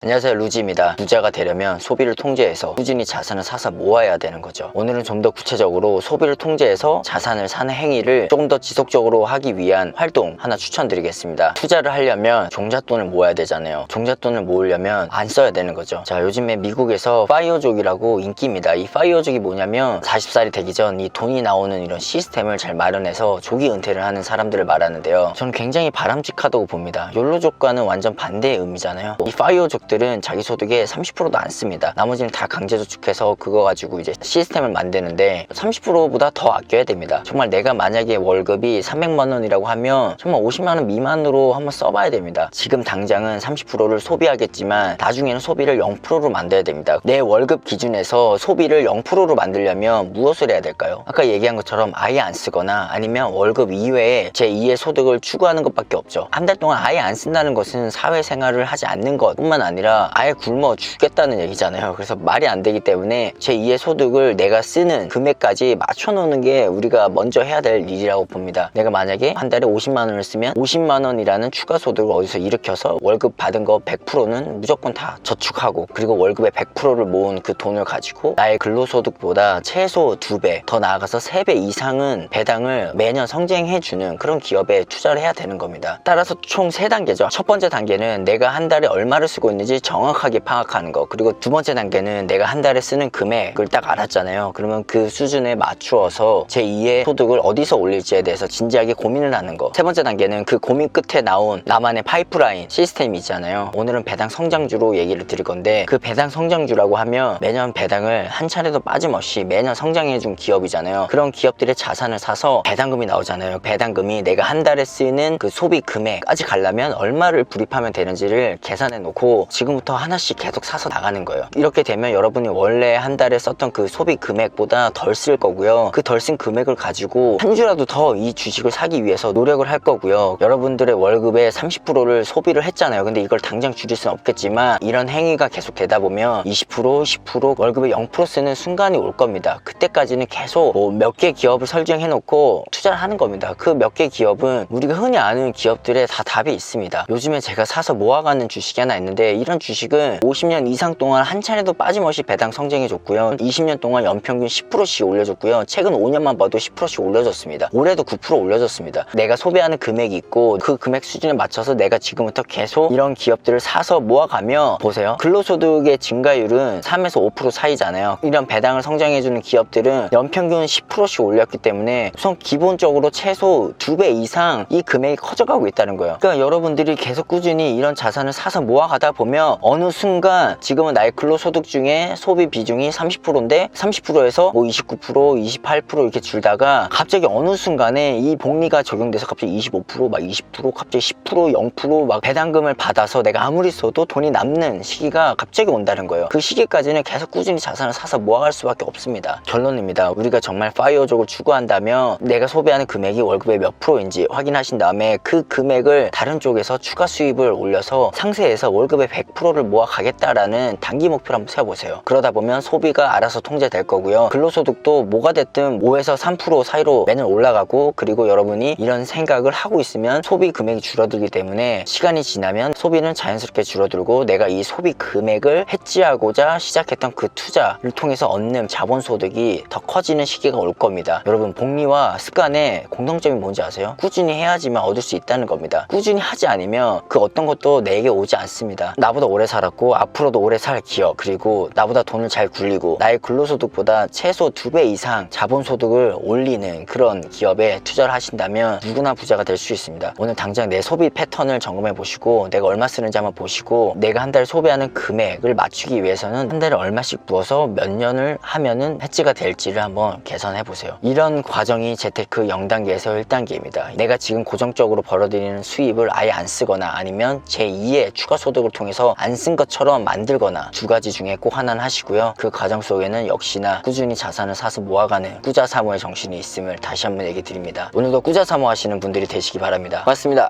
안녕하세요, 루지입니다. 부자가 되려면 소비를 통제해서 꾸준히 자산을 사서 모아야 되는 거죠. 오늘은 좀 더 구체적으로 소비를 통제해서 자산을 사는 행위를 조금 더 지속적으로 하기 위한 활동 하나 추천드리겠습니다. 투자를 하려면 종잣돈을 모아야 되잖아요. 종잣돈을 모으려면 안 써야 되는 거죠. 자, 요즘에 미국에서 파이어족이라고 인기입니다. 이 파이어족이 뭐냐면 40살이 되기 전 이 돈이 나오는 이런 시스템을 잘 마련해서 조기 은퇴를 하는 사람들을 말하는데요. 저는 굉장히 바람직하다고 봅니다. 욜로족과는 완전 반대의 의미잖아요. 이 파이어족 들은 자기 소득의 30%도 안 씁니다. 나머지는 다 강제저축해서 그거 가지고 이제 시스템을 만드는데 30%보다 더 아껴야 됩니다. 정말 내가 만약에 월급이 300만 원이라고 하면 정말 50만 원 미만으로 한번 써봐야 됩니다. 지금 당장은 30%를 소비하겠지만 나중에는 소비를 0%로 만들어야 됩니다. 내 월급 기준에서 소비를 0%로 만들려면 무엇을 해야 될까요? 아까 얘기한 것처럼 아예 안 쓰거나 아니면 월급 이외에 제2의 소득을 추구하는 것밖에 없죠. 한 달 동안 아예 안 쓴다는 것은 사회생활을 하지 않는 것뿐만 아니라 아예 굶어 죽겠다는 얘기잖아요. 그래서 말이 안 되기 때문에 제2의 소득을 내가 쓰는 금액까지 맞춰놓는 게 우리가 먼저 해야 될 일이라고 봅니다. 내가 만약에 한 달에 50만 원을 쓰면 50만 원이라는 추가 소득을 어디서 일으켜서 월급 받은 거 100%는 무조건 다 저축하고, 그리고 월급의 100%를 모은 그 돈을 가지고 나의 근로소득보다 최소 2배, 더 나아가서 3배 이상은 배당을 매년 성장해주는 그런 기업에 투자를 해야 되는 겁니다. 따라서 총 3단계죠. 첫 번째 단계는 내가 한 달에 얼마를 쓰고 있는지 정확하게 파악하는 거. 그리고 두 번째 단계는 내가 한 달에 쓰는 금액을 딱 알았잖아요. 그러면 그 수준에 맞추어서 제2의 소득을 어디서 올릴지에 대해서 진지하게 고민을 하는 거. 세 번째 단계는 그 고민 끝에 나온 나만의 파이프라인 시스템이 있잖아요. 오늘은 배당 성장주로 얘기를 드릴 건데, 그 배당 성장주라고 하면 매년 배당을 한 차례도 빠짐없이 매년 성장해준 기업이잖아요. 그런 기업들의 자산을 사서 배당금이 나오잖아요. 배당금이 내가 한 달에 쓰는 그 소비 금액까지 가려면 얼마를 불입하면 되는지를 계산해 놓고 지금부터 하나씩 계속 사서 나가는 거예요. 이렇게 되면 여러분이 원래 한 달에 썼던 그 소비 금액보다 덜 쓸 거고요. 그 덜 쓴 금액을 가지고 한 주라도 더 이 주식을 사기 위해서 노력을 할 거고요. 여러분들의 월급의 30%를 소비를 했잖아요. 근데 이걸 당장 줄일 수는 없겠지만 이런 행위가 계속 되다 보면 20%, 10%, 월급의 0% 쓰는 순간이 올 겁니다. 그때까지는 계속 몇 개 기업을 설정해 놓고 투자를 하는 겁니다. 그 몇 개 기업은 우리가 흔히 아는 기업들에 다 답이 있습니다. 요즘에 제가 사서 모아가는 주식이 하나 있는데, 이런 주식은 50년 이상 동안 한 차례도 빠짐없이 배당 성장해줬고요. 20년 동안 연평균 10%씩 올려줬고요. 최근 5년만 봐도 10%씩 올려줬습니다. 올해도 9% 올려줬습니다. 내가 소비하는 금액이 있고 그 금액 수준에 맞춰서 내가 지금부터 계속 이런 기업들을 사서 모아가면, 보세요. 근로소득의 증가율은 3에서 5% 사이잖아요. 이런 배당을 성장해주는 기업들은 연평균 10%씩 올렸기 때문에 우선 기본적으로 최소 2배 이상 이 금액이 커져가고 있다는 거예요. 그러니까 여러분들이 계속 꾸준히 이런 자산을 사서 모아가다 보면 어느 순간 지금은 나의 근로소득 중에 소비 비중이 30%인데 30%에서 뭐 29%, 28% 이렇게 줄다가 갑자기 어느 순간에 이 복리가 적용돼서 갑자기 25%, 막 20%, 갑자기 10%, 0% 막 배당금을 받아서 내가 아무리 써도 돈이 남는 시기가 갑자기 온다는 거예요. 그 시기까지는 계속 꾸준히 자산을 사서 모아갈 수밖에 없습니다. 결론입니다. 우리가 정말 파이어족을 추구한다면 내가 소비하는 금액이 월급의 몇 프로인지 확인하신 다음에 그 금액을 다른 쪽에서 추가 수입을 올려서 상세해서 월급의 100%를 모아가겠다라는 단기 목표를 한번 세워보세요. 그러다 보면 소비가 알아서 통제될 거고요. 근로소득도 뭐가 됐든 5에서 3% 사이로 매년 올라가고, 그리고 여러분이 이런 생각을 하고 있으면 소비 금액이 줄어들기 때문에 시간이 지나면 소비는 자연스럽게 줄어들고 내가 이 소비 금액을 해지하고자 시작했던 그 투자를 통해서 얻는 자본소득이 더 커지는 시기가 올 겁니다. 여러분, 복리와 습관의 공통점이 뭔지 아세요? 꾸준히 해야지만 얻을 수 있다는 겁니다. 꾸준히 하지 않으면 그 어떤 것도 내게 오지 않습니다. 나보다 오래 살았고 앞으로도 오래 살 기업, 그리고 나보다 돈을 잘 굴리고 나의 근로소득보다 최소 2배 이상 자본소득을 올리는 그런 기업에 투자를 하신다면 누구나 부자가 될 수 있습니다. 오늘 당장 내 소비 패턴을 점검해 보시고 내가 얼마 쓰는지 한번 보시고, 내가 한 달 소비하는 금액을 맞추기 위해서는 한 달에 얼마씩 부어서 몇 년을 하면은 해지가 될지를 한번 계산해 보세요. 이런 과정이 재테크 0단계에서 1단계입니다. 내가 지금 고정적으로 벌어들이는 수입을 아예 안 쓰거나 아니면 제2의 추가 소득을 통해서 안 쓴 것처럼 만들거나, 두 가지 중에 꼭 하나는 하시고요. 그 과정 속에는 역시나 꾸준히 자산을 사서 모아가는 꾸자사모의 정신이 있음을 다시 한번 얘기 드립니다. 오늘도 꾸자사모 하시는 분들이 되시기 바랍니다. 고맙습니다.